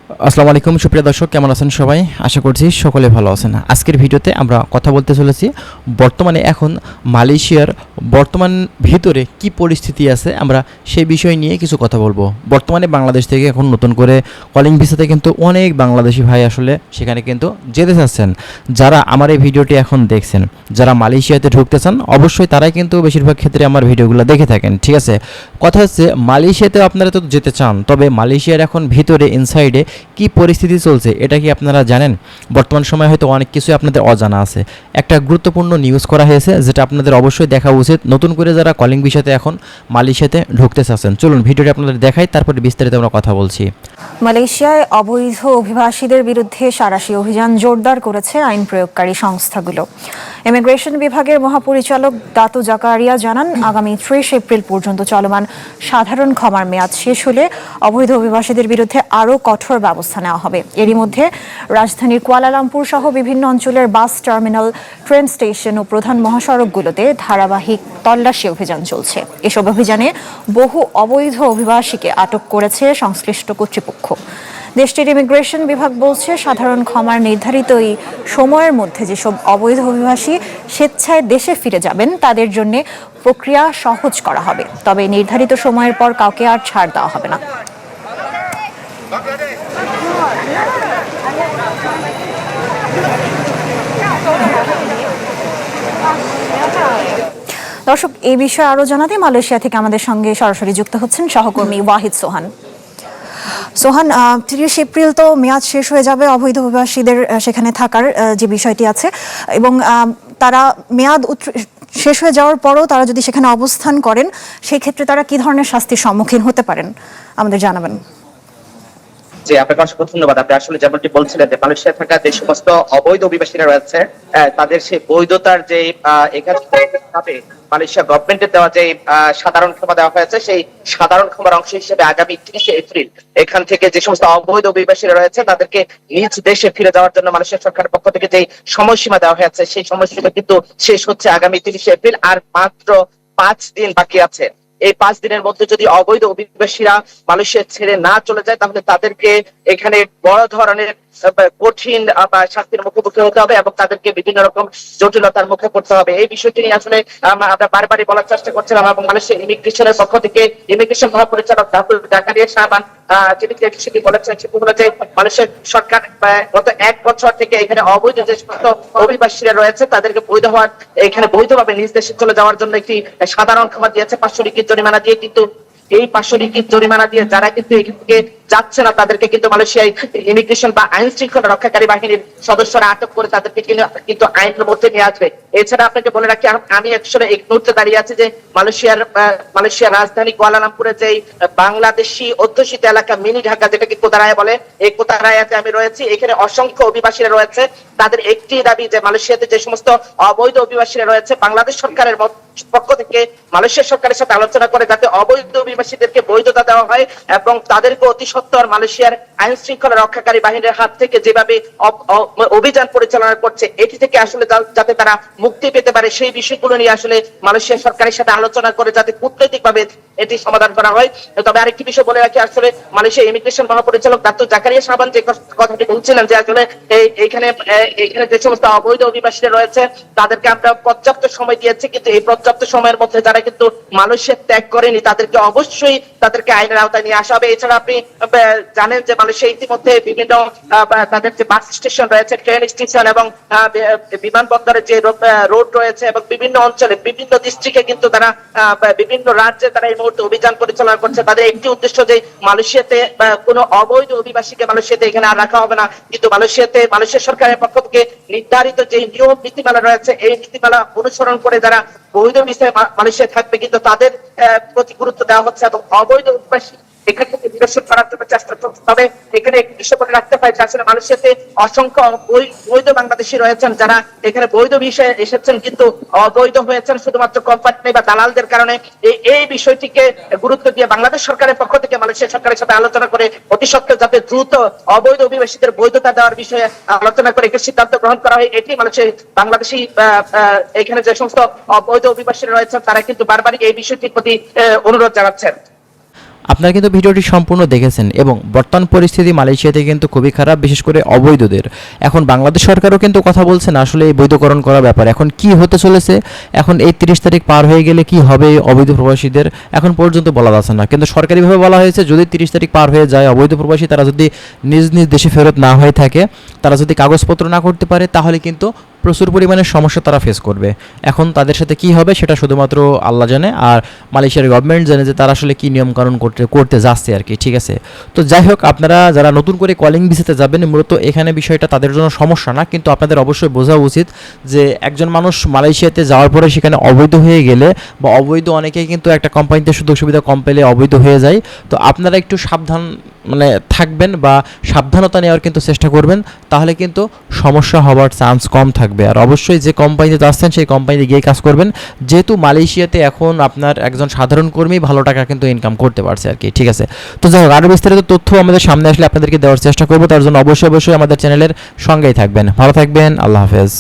আসসালামু আলাইকুম সুপ্রিয় দর্শক, কেমন আছেন সবাই? আশা করছি সকলে ভালো আছেন। আজকের ভিডিওতে আমরা কথা বলতে চলেছি বর্তমানে এখন মালয়েশিয়ার বর্তমান ভিতরে কি পরিস্থিতি আছে, আমরা সেই বিষয় নিয়ে কিছু কথা বলবো। বর্তমানে বাংলাদেশ থেকে এখন নতুন করে কলিং ভিসাতে কিন্তু অনেক বাংলাদেশি ভাই আসলে সেখানে কিন্তু যেতে চাচ্ছেন। যারা আমার এই ভিডিওটি এখন দেখছেন, যারা মালয়েশিয়াতে ঢুকতে চান, অবশ্যই তারাই কিন্তু বেশিরভাগ ক্ষেত্রে আমার ভিডিওগুলো দেখে থাকেন, ঠিক আছে? কথা হচ্ছে মালয়েশিয়াতে আপনারা তো যেতে চান, তবে মালয়েশিয়ার এখন ভিতরে ইনসাইডে কি পরিস্থিতি চলছে এটা কি আপনারা জানেন? বর্তমান সময়ে হয়তো অনেক কিছুই আপনাদের অজানা আছে। একটা গুরুত্বপূর্ণ নিউজ করা হয়েছে যেটা আপনাদের অবশ্যই দেখা উচিত, নতুন করে যারা কলিং ভিসাতে এখন মালয়েশিয়াতে ঢুকতে চাচ্ছেন। চলুন ভিডিওটি আপনাদের দেখাই, তারপরে বিস্তারিত আমরা কথা বলছি। মালয়েশিয়ায় অবৈধ অভিবাসীদের বিরুদ্ধে সাঁড়াশি অভিযান জোরদার করেছে আইন প্রয়োগকারী সংস্থাগুলো। ইমিগ্রেশন বিভাগের মহাপরিচালক দাতো জাকারিয়া জানান, আগামী 30 এপ্রিল পর্যন্ত চলমান সাধারণ ক্ষমার মেয়াদ শেষ হলে অবৈধ অভিবাসীদের বিরুদ্ধে আরও কঠোর ব্যবস্থা নেওয়া হবে। এরই মধ্যে রাজধানীর কুয়ালালামপুর সহ বিভিন্ন অঞ্চলের বাস টার্মিনাল, ট্রেন স্টেশন ও প্রধান মহাসড়কগুলোতে ধারাবাহিক তল্লাশি অভিযান চলছে। এসব অভিযানে বহু অবৈধ অভিবাসীকে আটক করেছে সংশ্লিষ্ট কর্তৃপক্ষ। দেশটির ইমিগ্রেশন বিভাগ বলছে, সাধারণ ক্ষমার নির্ধারিত এই সময়ের মধ্যে যেসব অবৈধ অভিবাসী স্বেচ্ছায় দেশে ফিরে যাবেন তাদের জন্য প্রক্রিয়া সহজ করা হবে, তবে নির্ধারিত সময়ের পর কাউকে আর ছাড় দেওয়া হবে না। দর্শক, এই বিষয়ে আরো জানাতে মালয়েশিয়া থেকে আমাদের সঙ্গে সরাসরি যুক্ত হচ্ছেন সহকর্মী ওয়াহিদ সোহান। সোহান, 30 এপ্রিল তো মেয়াদ শেষ হয়ে যাবে অবৈধ অভিবাসীদের সেখানে থাকার যে বিষয়টি আছে, এবং তারা মেয়াদ শেষ হয়ে যাওয়ার পরও তারা যদি সেখানে অবস্থান করেন, সেই ক্ষেত্রে তারা কি ধরনের শাস্তির সম্মুখীন হতে পারেন আমাদের জানাবেন। যে আপনাকে অসংখ্য ধন্যবাদ। আপনি আসলে যেমনটি বলছিলেন যে মালয়েশিয়া থাকা যে সমস্ত অবৈধ অভিবাসীরা রয়েছে, তাদের সেই বৈধতার যে এখানে মালয়েশিয়া গভর্নমেন্টের দেওয়া যে সাধারণ ক্ষমা দেওয়া হয়েছে, সেই সাধারণ ক্ষমার অংশ হিসেবে আগামী 30 এপ্রিল এখান থেকে যে সমস্ত অবৈধ অভিবাসীরা রয়েছে তাদেরকে নিজ দেশে ফিরে যাওয়ার জন্য মালয়েশিয়া সরকারের পক্ষ থেকে যে সময়সীমা দেওয়া হয়েছে, সেই সময়সীমা কিন্তু শেষ হচ্ছে আগামী 30 এপ্রিল। আর মাত্র 5 দিন বাকি আছে। এই 5 দিনের মধ্যে যদি অবৈধ অভিবাসীরা মালয়েশিয়া ছেড়ে না চলে যায়, তাহলে তাদেরকে এখানে বড় ধরনের কঠিন শাস্তির মুখোমুখি হতে হবে এবং তাদেরকে বিভিন্ন রকম জটিলতার মুখে পড়তে হবে। এই বিষয়টি নিয়ে আসলে আমরা বারবারই বলার চেষ্টা করছিলাম এবং মালয়েশিয়া ইমিগ্রেশনের পক্ষ থেকে ইমিগ্রেশন মহাপরিচালক জাকারিয়া সাহাবান যিনি বিষয়টি বলেছেন, সেটি হলো যে মালয়েশিয়া সরকার গত 1 বছর থেকে এখানে অবৈধ যে সমস্ত অভিবাসীরা রয়েছে তাদেরকে বৈধ হওয়ার, এখানে বৈধভাবে নিজ দেশে চলে যাওয়ার জন্য একটি সাধারণ ক্ষমা দিয়েছে 500 রিঙ্গিত জরিমানা দিয়ে। কিন্তু এই 500 রিঙ্গিত জরিমানা দিয়ে যারা কিন্তু এখান থেকে যাচ্ছে না তাদেরকে কিন্তু মালয়েশিয়ায় ইমিগ্রেশন বা আইন শৃঙ্খলা রক্ষাকারী বাহিনীর সদস্যরা আটক করে তাদেরকে কিন্তু আইনের মধ্যে নিয়ে আসবে। এছাড়া আপনাকে বলে রাখি, আমি আসলে এই মুহূর্তে দাঁড়িয়ে আছি যে মালয়েশিয়ার রাজধানী কুয়ালালামপুরে যে বাংলাদেশি অধ্যুষিত এলাকা মিনি ঢাকা, যেটাকে কোতারায়া বলে, এই কোতারায়াতে আমি রয়েছি। এখানে অসংখ্য অভিবাসীরা রয়েছে। তাদের একটি দাবি যে মালয়েশিয়াতে যে সমস্ত অবৈধ অভিবাসীরা রয়েছে, বাংলাদেশ সরকারের পক্ষ থেকে মালয়েশিয়া সরকারের সাথে আলোচনা করে যাতে অবৈধ অভিবাসীদেরকে বৈধতা দেওয়া হয় এবং তাদেরকে অতি সত্বর মালয়েশিয়ার আইন শৃঙ্খলা রক্ষাকারী বাহিনীর হাত থেকে যেভাবে অভিযান পরিচালনা করছে, এটি থেকে আসলে যাতে তারা মুক্তি পেতে পারে, সেই বিষয়গুলো নিয়ে আসলে মালয়েশিয়া সরকারের সাথে আলোচনা করে যাতে কূটনৈতিকভাবে এটি সমাধান করা হয়। তবে আরেকটি বিষয় বলে রাখি, আসলে মালয়েশিয়া ইমিগ্রেশন মহাপরিচালক দাতো জাকারিয়া সাহাবান যে কথাটি বলছিলেন যে আসলে এইখানে যে সমস্ত অবৈধ অভিবাসীরা রয়েছে তাদেরকে আমরা পর্যাপ্ত সময় দিয়েছি, কিন্তু এই পর্যাপ্ত সময়ের মধ্যে যারা কিন্তু মালয়েশিয়া ত্যাগ করেনি তাদেরকে অবশ্যই তাদেরকে আইনের আওতায় নিয়ে আসা হবে। এছাড়া আপনি জানেন যে মালয়েশিয়া ইতিমধ্যে বিভিন্ন তাদের যে বাস স্টেশন রয়েছে, ট্রেন স্টেশন এবং বিমানবন্দরের যে রোড রয়েছে এবং বিভিন্ন অঞ্চলে বিভিন্ন ডিস্ট্রিক্টে কিন্তু তারা বিভিন্ন রাজ্যে তারা এই মুহূর্তে অভিযান পরিচালনা করছে। তাদের একটি উদ্দেশ্য যে মালয়েশিয়াতে কোনো অবৈধ অভিবাসীকে মালয়েশিয়াতে এখানে আর রাখা হবে না, কিন্তু মালয়েশিয়া সরকারের পক্ষ থেকে নির্ধারিত যে নিয়ম নীতিমালা রয়েছে এই নীতিমালা অনুসরণ করে যারা বৈধ ভিসায় মালয়েশিয়া থাকবে কিন্তু তাদের প্রতি গুরুত্ব দেওয়া হচ্ছে এবং অবৈধ অভিবাসী এখান থেকে নিরসন করার জন্য চেষ্টা চলছে। তবে এখানে বিষয় করে রাখতে পারে যে আসলে মালয়েশিয়াতে অসংখ্য বৈধ বাংলাদেশি রয়েছেন যারা এখানে বৈধ বিষয়ে এসেছেন কিন্তু অবৈধ হয়েছেন শুধুমাত্র কোম্পানি বা দালালদের কারণে। এই বিষয়টিকে গুরুত্ব দিয়ে বাংলাদেশ সরকারের পক্ষ থেকে মালয়েশিয়া সরকারের সাথে আলোচনা করে অতি সত্ত্বর যাতে দ্রুত অবৈধ অভিবাসীদের বৈধতা দেওয়ার বিষয়ে আলোচনা করে একটি সিদ্ধান্ত গ্রহণ করা হয়। এটি বাংলাদেশি এখানে যে সমস্ত অবৈধ অভিবাসী রয়েছেন তারা কিন্তু বারবারই এই বিষয়টির প্রতি অনুরোধ জানাচ্ছেন। আপনারা কিন্তু ভিডিওটি সম্পূর্ণ দেখেছেন এবং বর্তমান পরিস্থিতি মালয়েশিয়াতে কিন্তু খুবই খারাপ, বিশেষ করে অবৈধদের। এখন বাংলাদেশ সরকারও কিন্তু কথা বলছে না আসলে এই বৈধকরণ করার ব্যাপারে। এখন কি হতে চলেছে, এখন এই 30 তারিখ পার হয়ে গেলে কি হবে অবৈধ প্রবাসীদের এখন পর্যন্ত বলা যাচ্ছে না, কিন্তু সরকারিভাবে বলা হয়েছে যদি 30 তারিখ পার হয়ে যায় অবৈধ প্রবাসী তারা যদি নিজ নিজ দেশে ফেরত না হয়ে থাকে, তারা যদি কাগজপত্র না করতে পারে, তাহলে কিন্তু প্রচুর পরিমাণে সমস্যা তারা ফেস করবে। এখন তাদের সাথে কি হবে সেটা শুধুমাত্র আল্লাহ জানে, আর মালয়েশিয়ার গভর্নমেন্ট জানে যে তারা আসলে কী নিয়মকানুন করতে যাচ্ছে আর কি। ঠিক আছে, তো যাই হোক, আপনারা যারা নতুন করে কলিং ভিসাতে যাবেন, মূলত এখানে বিষয়টা তাদের জন্য সমস্যা না, কিন্তু আপনাদের অবশ্যই বোঝা উচিত যে একজন মানুষ মালয়েশিয়াতে যাওয়ার পরে সেখানে অবৈধ হয়ে গেলে বা অবৈধ অনেকেই কিন্তু একটা কোম্পানিতে সুযোগ সুবিধা কম পেলে অবৈধ হয়ে যায়। তো আপনারা একটু সাবধান থাকবেন বা সাবধানতা নেওয়ার কিন্তু চেষ্টা করবেন, তাহলে কিন্তু সমস্যা হওয়ার চান্স কম থাকবে। আর অবশ্যই যে কোম্পানিতে যাচ্ছেন সেই কোম্পানিতে গিয়ে কাজ করবেন, যেহেতু মালয়েশিয়াতে এখন আপনার একজন সাধারণ কর্মী ভালো টাকা কিন্তু ইনকাম করতে পারছে আর কি। ঠিক আছে, তো যাই হোক, আরও বিস্তারিত তথ্য আমাদের সামনে আসলে আপনাদেরকে দেওয়ার চেষ্টা করবো। তার জন্য অবশ্যই আমাদের চ্যানেলের সঙ্গেই থাকবেন। ভালো থাকবেন, আল্লাহ হাফেজ।